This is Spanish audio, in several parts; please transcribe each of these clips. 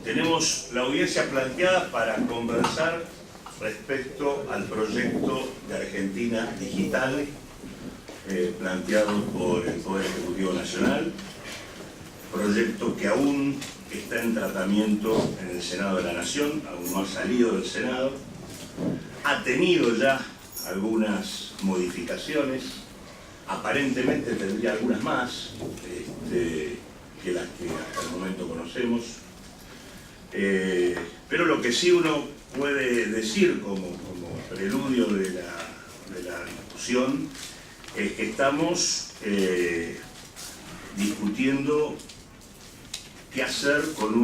Tenemos la audiencia planteada para conversar respecto al proyecto de Argentina Digital planteado por el Poder Ejecutivo Nacional, proyecto que aún está en tratamiento en el Senado de la Nación, aún no ha salido del Senado, ha tenido ya algunas modificaciones, aparentemente tendría algunas más que las que hasta el momento conocemos, pero lo que sí uno puede decir como preludio de la discusión es que estamos discutiendo qué hacer con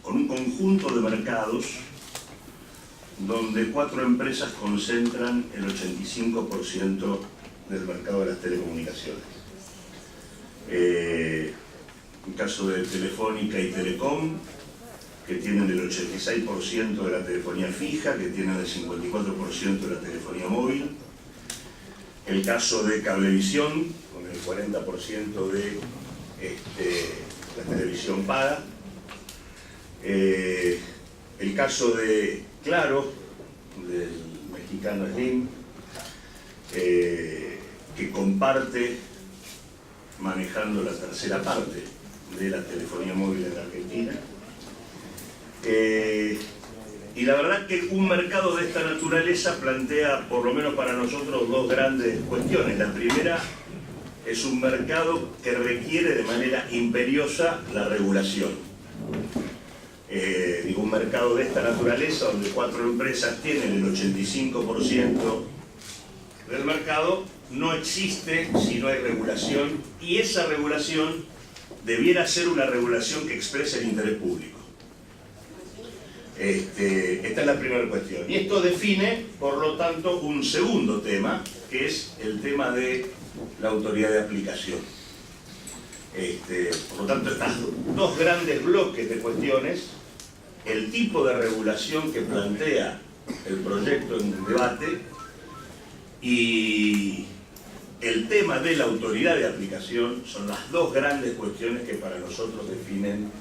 un conjunto de mercados donde 4 empresas concentran el 85% del mercado de las telecomunicaciones. El caso de Telefónica y Telecom, que tienen el 86% de la telefonía fija, que tienen el 54% de la telefonía móvil. El caso de Cablevisión, con el 40% de la televisión paga. El caso de Claro, del mexicano Slim, que comparte manejando la tercera parte de la telefonía móvil en la Argentina. Y la verdad que un mercado de esta naturaleza plantea, por lo menos para nosotros, 2 grandes cuestiones. La primera es un mercado que requiere de manera imperiosa la regulación. Digo, un mercado de esta naturaleza donde 4 empresas tienen el 85% del mercado, no existe si no hay regulación, y esa regulación debiera ser una regulación que exprese el interés público. Esta es la primera cuestión. Y esto define, por lo tanto, un segundo tema, que es el tema de la autoridad de aplicación. Por lo tanto, estos 2 grandes bloques de cuestiones, el tipo de regulación que plantea el proyecto en debate y el tema de la autoridad de aplicación, son las 2 grandes cuestiones que para nosotros definen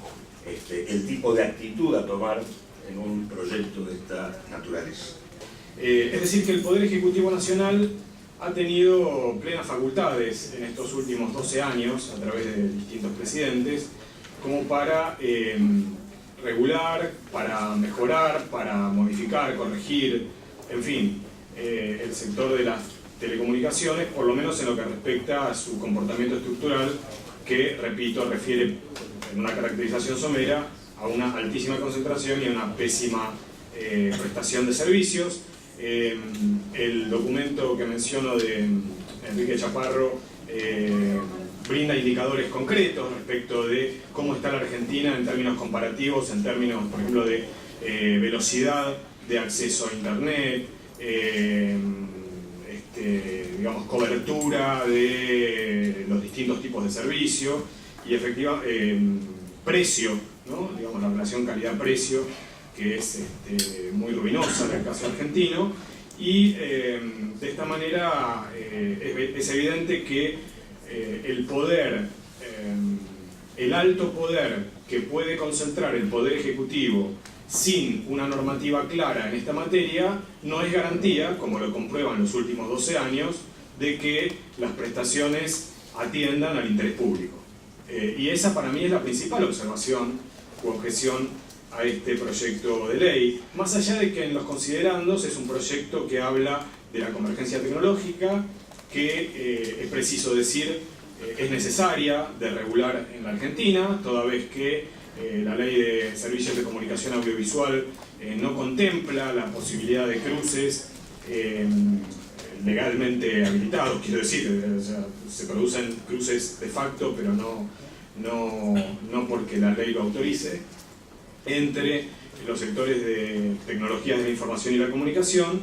el tipo de actitud a tomar en un proyecto de esta naturaleza. Es decir, que el Poder Ejecutivo Nacional ha tenido plenas facultades en estos últimos 12 años, a través de distintos presidentes, como para regular, para mejorar, para modificar, corregir, en fin, el sector de las telecomunicaciones, por lo menos en lo que respecta a su comportamiento estructural, que, repito, refiere en una caracterización somera a una altísima concentración y a una pésima prestación de servicios. El documento que menciono de Enrique Chaparro brinda indicadores concretos respecto de cómo está la Argentina en términos comparativos, en términos, por ejemplo, de velocidad de acceso a Internet, digamos, cobertura de los distintos tipos de servicios y efectiva precio, ¿no? Digamos, la relación calidad-precio, que es muy ruinosa en el caso argentino, y de esta manera es evidente que el poder, el alto poder que puede concentrar el Poder Ejecutivo sin una normativa clara en esta materia, no es garantía, como lo comprueban los últimos 12 años, de que las prestaciones atiendan al interés público. Y esa para mí es la principal observación u objeción a este proyecto de ley, más allá de que en los considerandos es un proyecto que habla de la convergencia tecnológica, que es preciso decir es necesaria de regular en la Argentina, toda vez que la ley de servicios de comunicación audiovisual no contempla la posibilidad de cruces legalmente habilitados, quiero decir, o sea, se producen cruces de facto, pero no porque la ley lo autorice, entre los sectores de tecnologías de la información y la comunicación,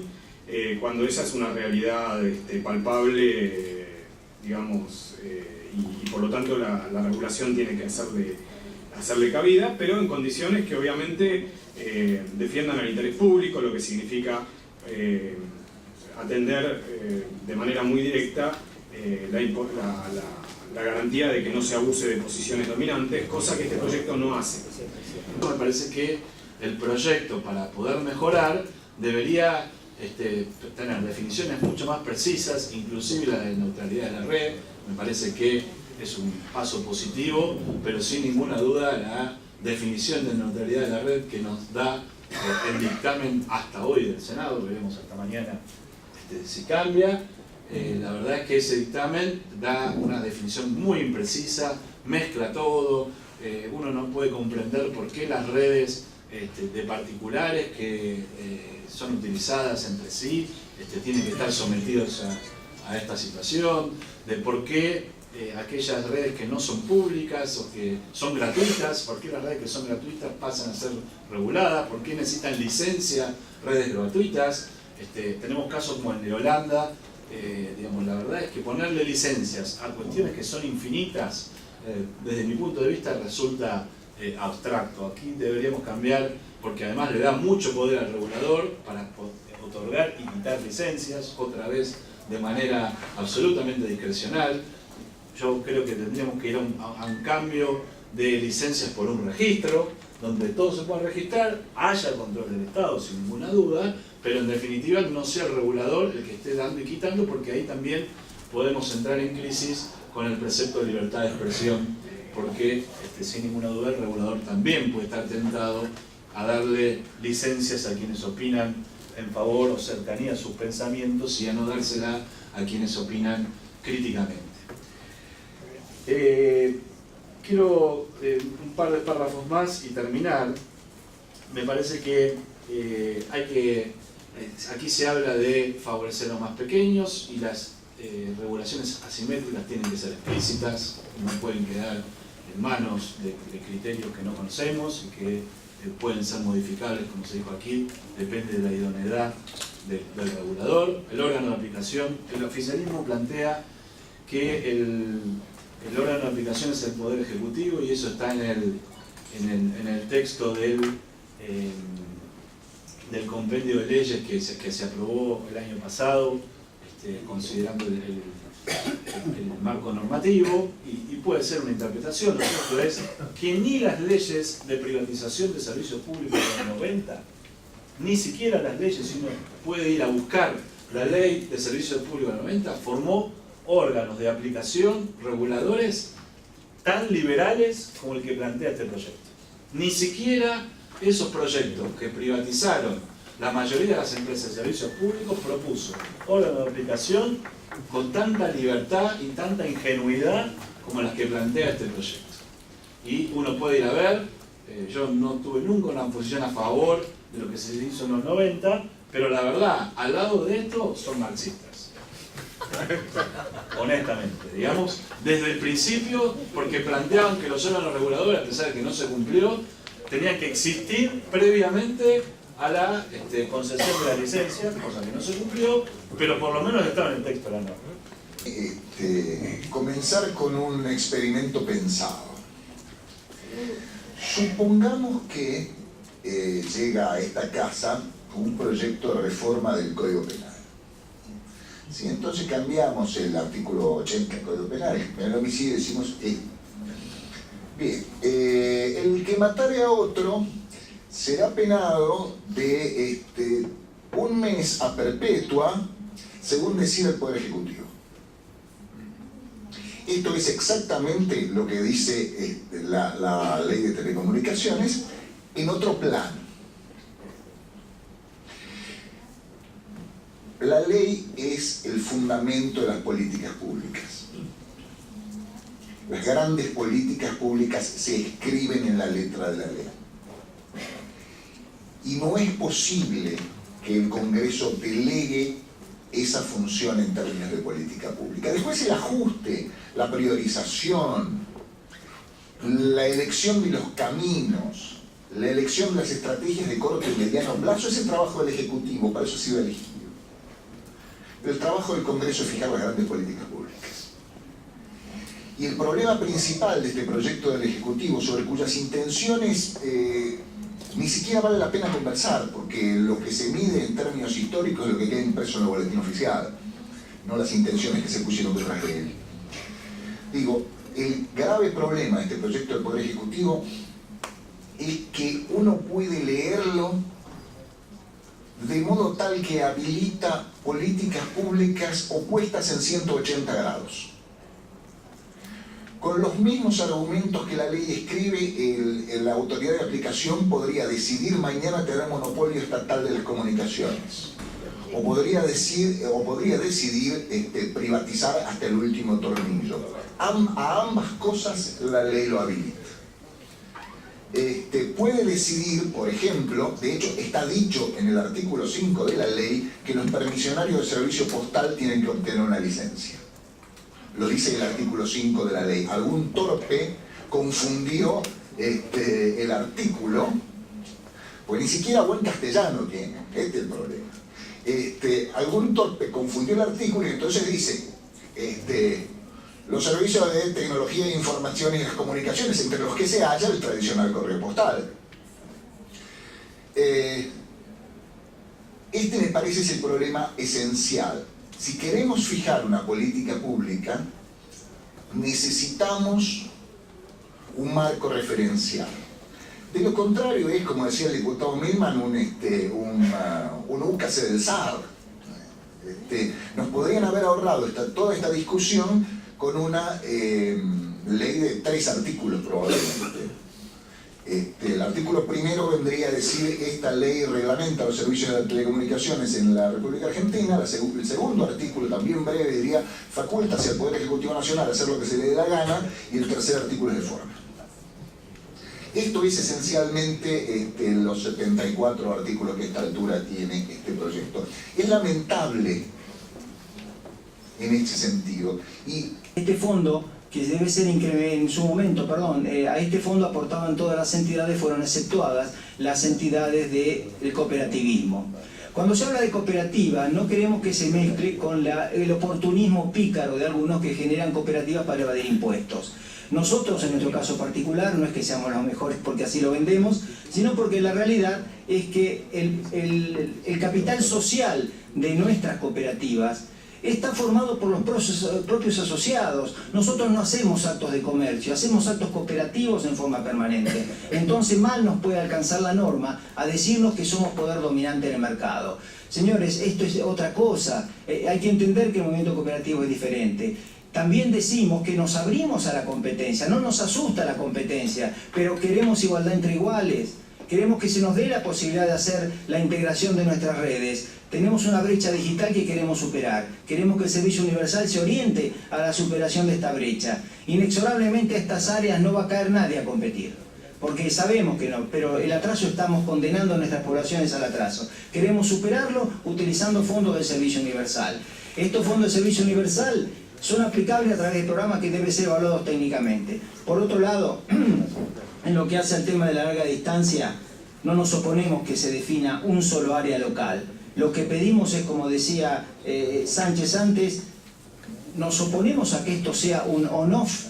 cuando esa es una realidad palpable, digamos, y por lo tanto la regulación tiene que hacerle cabida, pero en condiciones que obviamente defiendan el interés público, lo que significa atender de manera muy directa la garantía de que no se abuse de posiciones dominantes, cosa que este proyecto no hace. Me parece que el proyecto, para poder mejorar, debería tener definiciones mucho más precisas, inclusive la de neutralidad de la red. Me parece que es un paso positivo, pero sin ninguna duda la definición de neutralidad de la red que nos da el dictamen hasta hoy del Senado, veremos hasta mañana si cambia. La verdad es que ese dictamen da una definición muy imprecisa, mezcla todo, uno no puede comprender por qué las redes de particulares que son utilizadas entre sí tienen que estar sometidos a esta situación, de por qué aquellas redes que no son públicas o que son gratuitas, por qué las redes que son gratuitas pasan a ser reguladas, por qué necesitan licencia redes gratuitas. Tenemos casos como el de Holanda. Digamos, la verdad es que ponerle licencias a cuestiones que son infinitas, desde mi punto de vista resulta abstracto. Aquí deberíamos cambiar, porque además le da mucho poder al regulador para otorgar y quitar licencias, otra vez de manera absolutamente discrecional. Yo creo que tendríamos que ir a un cambio de licencias por un registro, donde todo se pueda registrar, haya control del Estado sin ninguna duda, pero en definitiva no sea el regulador el que esté dando y quitando, porque ahí también podemos entrar en crisis con el precepto de libertad de expresión, porque sin ninguna duda el regulador también puede estar tentado a darle licencias a quienes opinan en favor o cercanía a sus pensamientos y a no dársela a quienes opinan críticamente. Quiero un par de párrafos más y terminar. Me parece que aquí se habla de favorecer a los más pequeños y las regulaciones asimétricas tienen que ser explícitas, no pueden quedar en manos de criterios que no conocemos y que pueden ser modificables, como se dijo aquí, depende de la idoneidad del regulador. El órgano de aplicación, el oficialismo plantea que el órgano de aplicación es el Poder Ejecutivo y eso está en el texto del compendio de leyes que se aprobó el año pasado, considerando el marco normativo, y puede ser una interpretación. Lo cierto es que ni las leyes de privatización de servicios públicos de los 90, ni siquiera las leyes, si uno puede ir a buscar la ley de servicios públicos de los 90, formó órganos de aplicación reguladores tan liberales como el que plantea este proyecto. Ni siquiera esos proyectos que privatizaron la mayoría de las empresas de servicios públicos propuso órganos de aplicación con tanta libertad y tanta ingenuidad como las que plantea este proyecto. Y uno puede ir a ver, yo no tuve nunca una posición a favor de lo que se hizo en los 90, pero la verdad, al lado de esto, son marxistas. Honestamente, digamos, desde el principio, porque planteaban que los órganos reguladores, a pesar de que no se cumplió, tenían que existir previamente a la concesión de la licencia, cosa que no se cumplió, pero por lo menos estaba en el texto de la norma. Comenzar con un experimento pensado. Supongamos que llega a esta casa un proyecto de reforma del Código Penal. Sí, entonces cambiamos el artículo 80 del Código Penal, en el homicidio decimos bien, el que matare a otro será penado de 1 mes a perpetua, según decida el Poder Ejecutivo. Esto es exactamente lo que dice la Ley de Telecomunicaciones en otro plano. La ley es el fundamento de las políticas públicas. Las grandes políticas públicas se escriben en la letra de la ley. Y no es posible que el Congreso delegue esa función en términos de política pública. Después el ajuste, la priorización, la elección de los caminos, la elección de las estrategias de corto y mediano plazo es el trabajo del Ejecutivo, para eso ha sido elegido. Pero el trabajo del Congreso es fijar las grandes políticas públicas. Y el problema principal de este proyecto del Ejecutivo, sobre cuyas intenciones ni siquiera vale la pena conversar, porque lo que se mide en términos históricos es lo que queda impreso en el boletín oficial, no las intenciones que se pusieron detrás de él. Digo, el grave problema de este proyecto del Poder Ejecutivo es que uno puede leerlo de modo tal que habilita políticas públicas opuestas en 180 grados. Con los mismos argumentos que la ley escribe, la autoridad de aplicación podría decidir mañana tener monopolio estatal de las comunicaciones. O podría decidir privatizar hasta el último tornillo. A ambas cosas la ley lo habilita. Puede decidir, por ejemplo, de hecho está dicho en el artículo 5 de la ley, que los permisionarios de servicio postal tienen que obtener una licencia. Lo dice el artículo 5 de la ley. Algún torpe confundió el artículo, pues ni siquiera buen castellano tiene, este es el problema. Algún torpe confundió el artículo y entonces dice, los servicios de tecnología de información y las comunicaciones, entre los que se halla el tradicional correo postal. Me parece es el problema esencial. Si queremos fijar una política pública, necesitamos un marco referencial. De lo contrario es, como decía el diputado Milman, un úcase del SAR. Nos podrían haber ahorrado toda esta discusión con una ley de 3 artículos probablemente. El artículo primero vendría a decir: esta ley reglamenta los servicios de telecomunicaciones en la República Argentina. El segundo artículo, también breve, diría: faculta hacia el Poder Ejecutivo Nacional hacer lo que se le dé la gana. Y el tercer artículo es de forma. Esto es esencialmente los 74 artículos que a esta altura tiene este proyecto. Es lamentable en este sentido. Y este fondo, que debe ser en su momento, a este fondo aportaban todas las entidades, fueron exceptuadas las entidades del cooperativismo. Cuando se habla de cooperativa, no queremos que se mezcle con el oportunismo pícaro de algunos que generan cooperativas para evadir impuestos. Nosotros, en nuestro caso particular, no es que seamos los mejores porque así lo vendemos, sino porque la realidad es que el capital social de nuestras cooperativas está formado por los propios asociados. Nosotros no hacemos actos de comercio, hacemos actos cooperativos en forma permanente. Entonces mal nos puede alcanzar la norma a decirnos que somos poder dominante en el mercado. Señores, esto es otra cosa. Hay que entender que el movimiento cooperativo es diferente. También decimos que nos abrimos a la competencia, no nos asusta la competencia, pero queremos igualdad entre iguales. Queremos que se nos dé la posibilidad de hacer la integración de nuestras redes. Tenemos una brecha digital que queremos superar. Queremos que el servicio universal se oriente a la superación de esta brecha. Inexorablemente a estas áreas no va a caer nadie a competir, porque sabemos que no, pero el atraso, estamos condenando a nuestras poblaciones al atraso. Queremos superarlo utilizando fondos del servicio universal. Estos fondos del servicio universal son aplicables a través de programas que deben ser evaluados técnicamente. Por otro lado, en lo que hace al tema de la larga distancia, no nos oponemos que se defina un solo área local. Lo que pedimos es, como decía Sánchez antes, nos oponemos a que esto sea un on-off.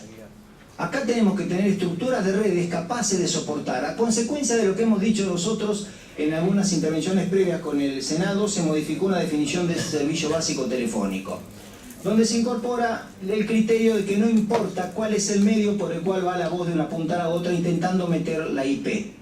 Acá tenemos que tener estructuras de redes capaces de soportar. A consecuencia de lo que hemos dicho nosotros en algunas intervenciones previas con el Senado, se modificó una definición de servicio básico telefónico, donde se incorpora el criterio de que no importa cuál es el medio por el cual va la voz de una punta a otra intentando meter la IP.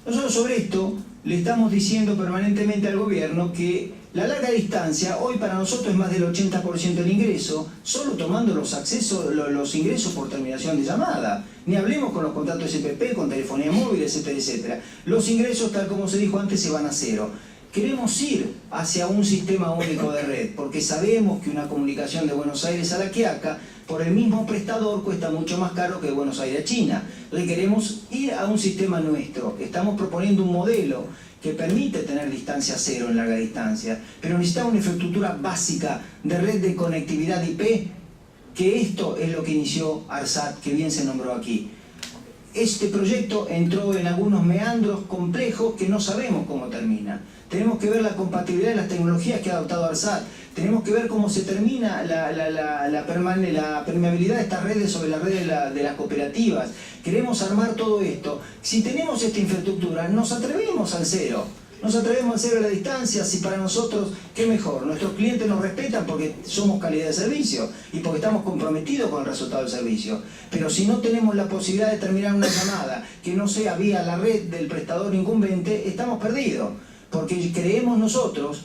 Nosotros sobre esto le estamos diciendo permanentemente al gobierno que la larga distancia hoy para nosotros es más del 80% del ingreso, solo tomando los ingresos por terminación de llamada. Ni hablemos con los contratos SPP, con telefonía móvil, etcétera, etcétera. Los ingresos, tal como se dijo antes, se van a cero. Queremos ir hacia un sistema único de red, porque sabemos que una comunicación de Buenos Aires a La Quiaca, por el mismo prestador, cuesta mucho más caro que de Buenos Aires a China. Entonces queremos ir a un sistema nuestro. Estamos proponiendo un modelo que permite tener distancia cero en larga distancia, pero necesitamos una infraestructura básica de red de conectividad IP, que esto es lo que inició ARSAT, que bien se nombró aquí. Este proyecto entró en algunos meandros complejos que no sabemos cómo termina. Tenemos que ver la compatibilidad de las tecnologías que ha adoptado ARSAT. Tenemos que ver cómo se termina la permeabilidad de estas redes sobre la red de las cooperativas. Queremos armar todo esto. Si tenemos esta infraestructura, nos atrevemos al cero. Nos atrevemos a hacer a la distancia, si para nosotros, ¿qué mejor? Nuestros clientes nos respetan porque somos calidad de servicio y porque estamos comprometidos con el resultado del servicio. Pero si no tenemos la posibilidad de terminar una llamada que no sea vía la red del prestador incumbente, estamos perdidos. Porque creemos nosotros,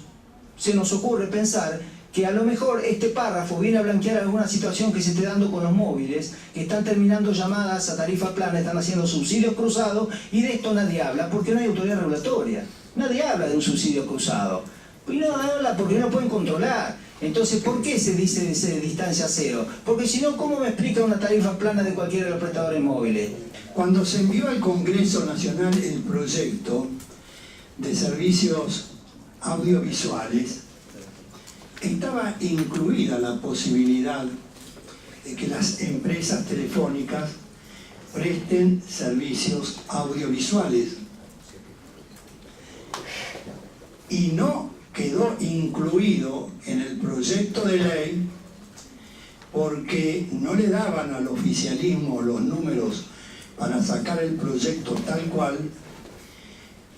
se nos ocurre pensar que a lo mejor este párrafo viene a blanquear alguna situación que se esté dando con los móviles, que están terminando llamadas a tarifa plana, están haciendo subsidios cruzados, y de esto nadie habla porque no hay autoridad regulatoria. Nadie habla de un subsidio cruzado. Y no habla porque no pueden controlar. Entonces, ¿por qué se dice de distancia cero? Porque si no, ¿cómo me explica una tarifa plana de cualquiera de los prestadores móviles? Cuando se envió al Congreso Nacional el proyecto de servicios audiovisuales, estaba incluida la posibilidad de que las empresas telefónicas presten servicios audiovisuales. Y no quedó incluido en el proyecto de ley porque no le daban al oficialismo los números para sacar el proyecto tal cual,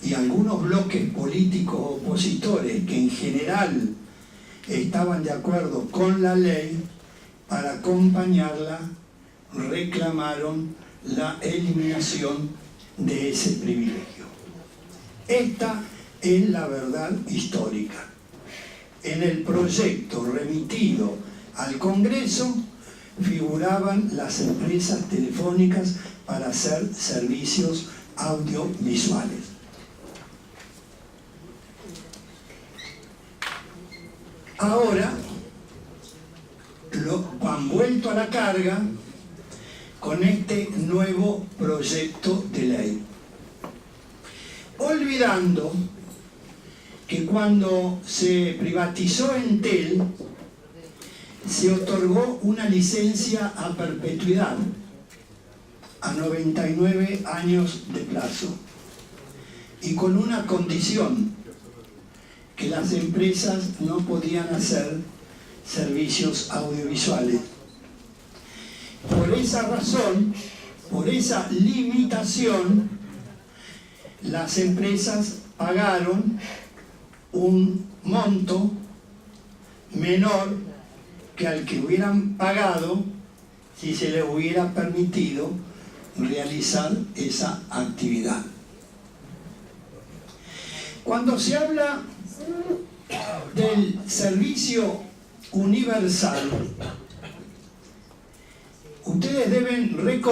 y algunos bloques políticos opositores que en general estaban de acuerdo con la ley, para acompañarla reclamaron la eliminación de ese privilegio. Esta es la verdad histórica. En el proyecto remitido al Congreso figuraban las empresas telefónicas para hacer servicios audiovisuales. Ahora lo han vuelto a la carga con este nuevo proyecto de ley, olvidando que cuando se privatizó Entel se otorgó una licencia a perpetuidad, a 99 años de plazo, y con una condición: que las empresas no podían hacer servicios audiovisuales. Por esa razón, por esa limitación, las empresas pagaron un monto menor que al que hubieran pagado si se les hubiera permitido realizar esa actividad. Cuando se habla del servicio universal, ustedes deben recordar